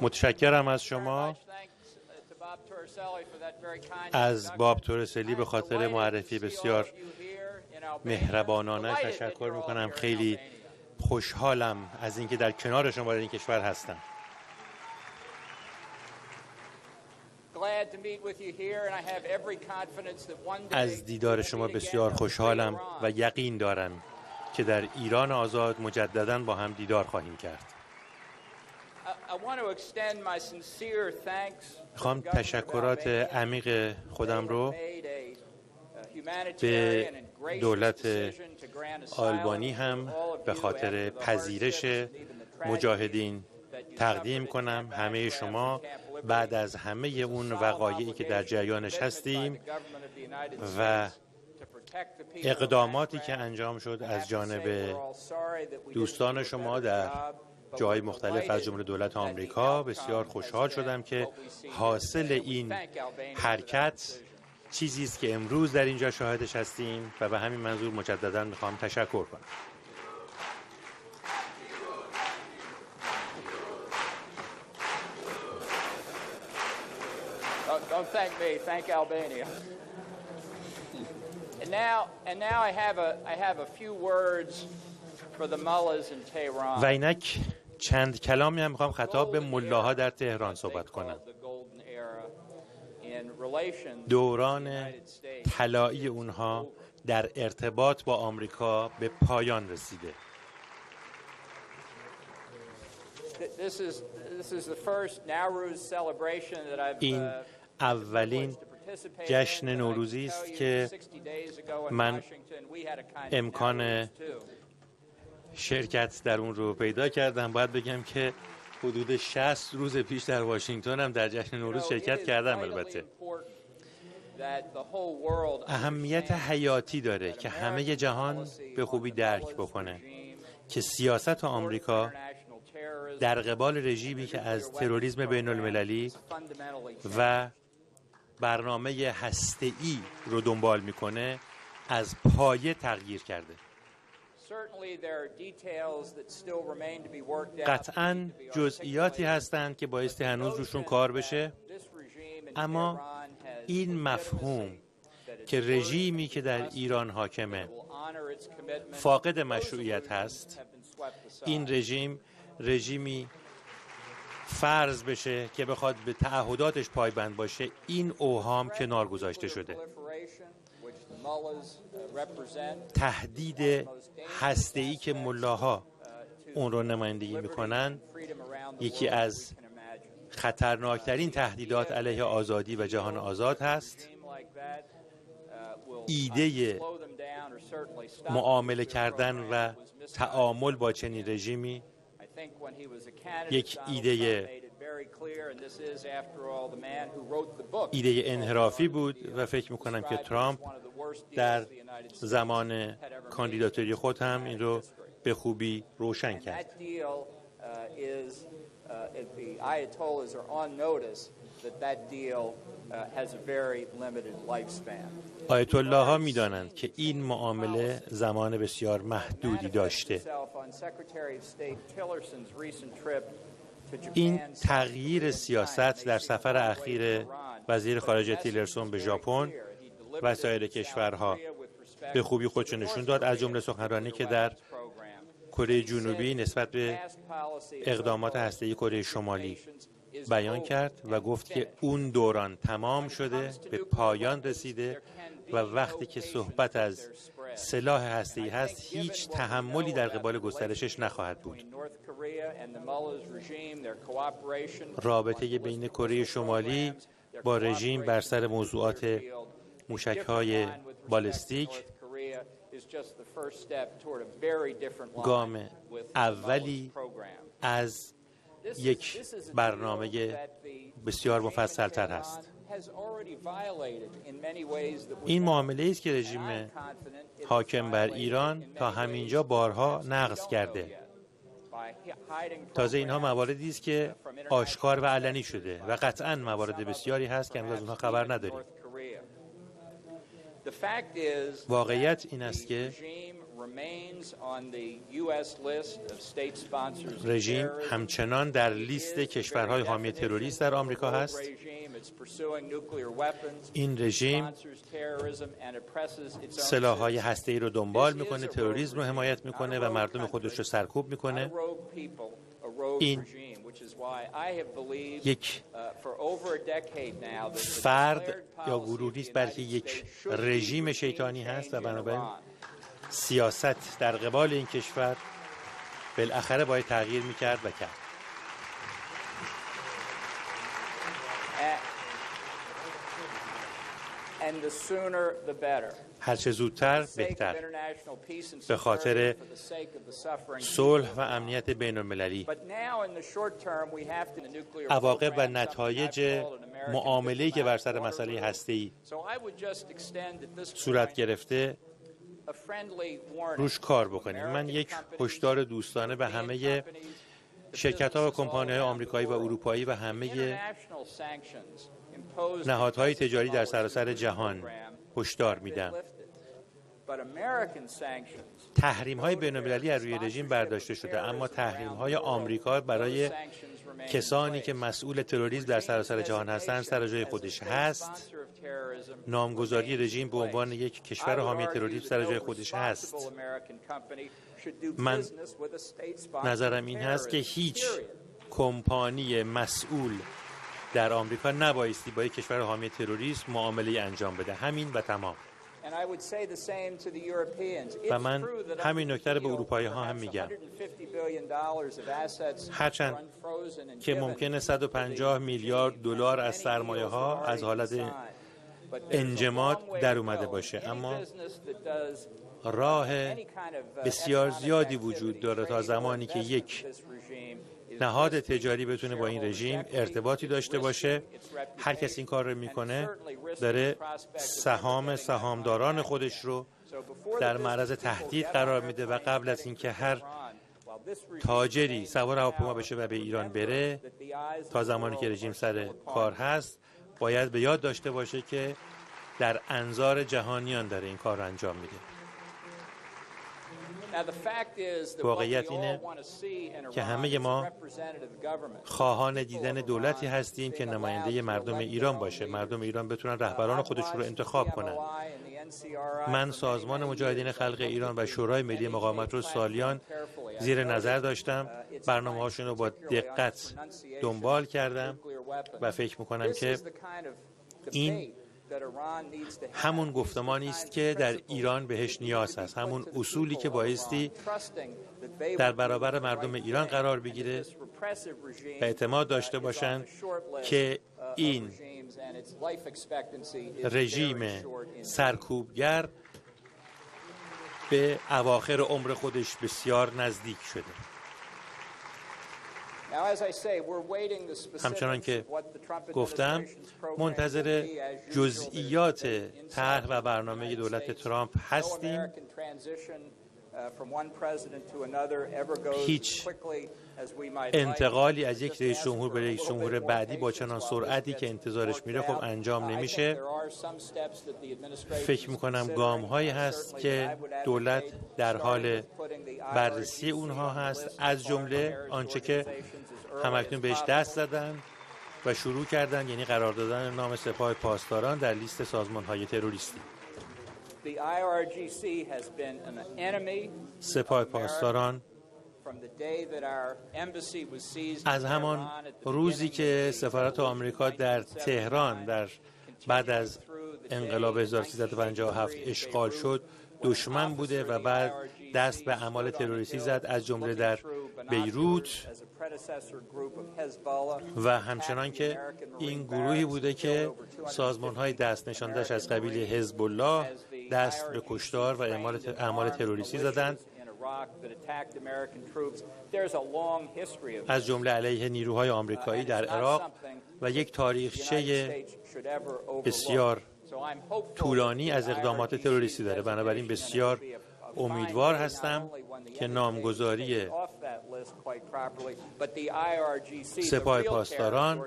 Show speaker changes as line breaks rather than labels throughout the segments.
متشکرم از شما، از باب تورسلی به خاطر معرفی بسیار مهربانانه تشکر میکنم. خیلی خوشحالم از اینکه در کنار شما در این کشور هستم. از دیدار شما بسیار خوشحالم و یقین دارم که در ایران آزاد مجدداً با هم دیدار خواهیم کرد. میخوام تشکرات عمیق خودم رو به دولت آلبانی هم به خاطر پذیرش مجاهدین تقدیم کنم. همه شما بعد از همه اون وقایعی که در جریانش هستیم و اقداماتی که انجام شد از جانب دوستان شما در جای مختلف از جمله دولت آمریکا، بسیار خوشحال شدم که حاصل این حرکت چیزی است که امروز در اینجا شاهدش هستیم و به همین منظور مجددا میخوام تشکر کنم.
Don't thank me, thank Albania. And now I have a few words for the mullahs in Tehran.
و اینک چند کلامی هم میخوام خطاب به ملاها در تهران صحبت کنم. دوران طلایی اونها در ارتباط با آمریکا به پایان رسیده. این اولین جشن نوروزی است که من امکان شرکت در اون رو پیدا کردم. باید بگم که حدود 60 روز پیش در واشنگتن هم در جشن نوروز شرکت کردم. البته اهمیت حیاتی داره که همه جهان به خوبی درک بکنه که سیاست آمریکا در قبال رژیمی که از تروریسم بین المللی و برنامه هسته‌ای رو دنبال میکنه از پایه تغییر کرده. قطعاً جزئیاتی هستند که بایستی هنوز روشون کار بشه، اما این مفهوم که رژیمی که در ایران حاکمه فاقد مشروعیت هست، این رژیمی فرض بشه که بخواد به تعهداتش پایبند باشه، این اوهام کنار گذاشته شده. تهدید هسته‌ای که ملاها اون رو نمایندگی میکنن یکی از خطرناکترین تهدیدات علیه آزادی و جهان آزاد هست. ایده معامله کردن و تعامل با چنین رژیمی یک ایده انحرافی بود و فکر میکنم که ترامپ در زمان کاندیداتوری خود هم این رو به خوبی روشن کرد. آیت الله ها می‌دانند که این معامله زمان بسیار محدودی داشته. این تغییر سیاست در سفر اخیر وزیر خارجه تیلرسون به ژاپن و سایر کشورها به خوبی خودشو نشون داد، از جمله سخنرانی که در کره جنوبی نسبت به اقدامات هسته‌ای کره شمالی بیان کرد و گفت که اون دوران تمام شده، به پایان رسیده و وقتی که صحبت از سلاح هسته‌ای هست هیچ تحملی در قبال گسترشش نخواهد بود. رابطه بین کره شمالی با رژیم بر سر موضوعات موشک‌های بالستیک گام اولی از یک برنامه بسیار مفصل‌تر هست. این معامله است که رژیم حاکم بر ایران تا همینجا بارها نقض کرده. تازه اینها مواردی است که آشکار و علنی شده و قطعاً موارد بسیاری هست که امروز اونها خبر نداریم. واقعیت این است که رژیم همچنان در لیست کشورهای حامی تروریست در آمریکا هست. این رژیم سلاح‌های هسته‌ای رو دنبال میکنه، تروریسم رو حمایت میکنه و مردم خودش رو سرکوب میکنه. این یک فرد یا گروه نیست، بلکه یک رژیم شیطانی هست و بنابراین سیاست در قبال این کشور بالاخره باید تغییر میکرد و کرد. هرچه زودتر بهتر، به خاطر صلح و امنیت بین المللی. عواقب و نتایج معامله‌ای که بر سر مسئله هسته‌ای صورت گرفته روش کار بکنیم. من یک هشدار دوستانه به همه شرکت‌ها و کمپانی‌های آمریکایی و اروپایی و همه نهادهای تجاری در سراسر جهان هشدار میدم. تحریم‌های بین‌المللی از روی رژیم برداشته شده، اما تحریم‌های آمریکا برای کسانی که مسئول تروریسم در سراسر جهان هستند سر جای خودش هست. نامگذاری رژیم به عنوان یک کشور حامی تروریسم سر جای خودش هست. من نظرم این هست که هیچ کمپانی مسئول در آمریکا نبایستی با یک کشور حامی تروریسم معامله انجام بده. همین و تمام. و من همین نکته رو به اروپایی ها هم میگم. هرچند که ممکنه 150 میلیارد دلار از سرمایه ها از حالت انجماد در اومده باشه، اما راه بسیار زیادی وجود داره تا زمانی که یک نهاد تجاری بتونه با این رژیم ارتباطی داشته باشه. هر کسی این کار رو میکنه داره سهامداران خودش رو در معرض تهدید قرار میده و قبل از اینکه هر تاجری سوار هواپیما بشه و به ایران بره، تا زمانی که رژیم سر کار هست باید به یاد داشته باشه که در انظار جهانیان داره این کار رو انجام میده. واقعیت اینه که همه ما خواهان دیدن دولتی هستیم که نماینده مردم ایران باشه. مردم ایران بتونن رهبران خودشون رو انتخاب کنن. من سازمان مجاهدین خلق ایران و شورای ملی مقاومت رو سالیان زیر نظر داشتم. برنامه‌هاشون رو با دقت دنبال کردم و فکر می‌کنم که این همون گفتمانی است که در ایران بهش نیاز هست، همون اصولی که بایستی در برابر مردم ایران قرار بگیره و اعتماد داشته باشند که این رژیم سرکوبگر به اواخر عمر خودش بسیار نزدیک شده. همچنان که گفتم منتظر جزئیات طرح و برنامه دولت ترامپ هستیم. هیچ انتقالی از یک رئیس جمهور به رئیس جمهور بعدی با چنان سرعتی که انتظارش میره خب انجام نمیشه. فکر میکنم گام‌هایی هست که دولت در حال بررسی اونها هست، از جمله آنچه که همکنون بهش دست زدن و شروع کردن، یعنی قرار دادن نام سپاه پاسداران در لیست سازمان‌های تروریستی. سپاه پاسداران از همان روزی که سفارت آمریکا در تهران در بعد از انقلاب 1357 اشغال شد دشمن بوده و بعد دست به اعمال تروریستی زد، از جمله در بیروت، و همچنان که این گروهی بوده که سازمان‌های دست نشانده‌اش از قبیل حزب الله دست به کشتار و اعمال تروریستی زدند، از جمله علیه نیروهای آمریکایی در عراق، و یک تاریخچه بسیار طولانی از اقدامات تروریستی داره. بنابراین بسیار امیدوار هستم که نامگذاری سپاه پاسداران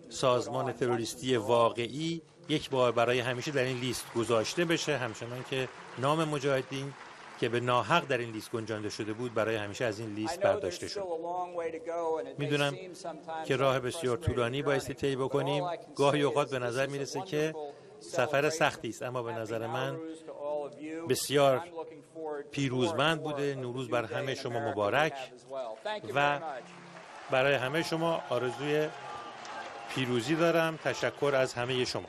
سازمان تروریستی واقعی یک بار برای همیشه در این لیست گذاشته بشه، همچنان که نام مجاهدین که به ناحق در این لیست گنجانده شده بود برای همیشه از این لیست برداشته شد. میدونم که راه بسیار طولانی بایستی طی بکنیم. گاهی اوقات به نظر میرسه که سفر سختی است، اما به نظر من بسیار پیروزمند بوده. نوروز بر همه شما مبارک و برای همه شما آرزوی پیروزی دارم. تشکر از همه شما.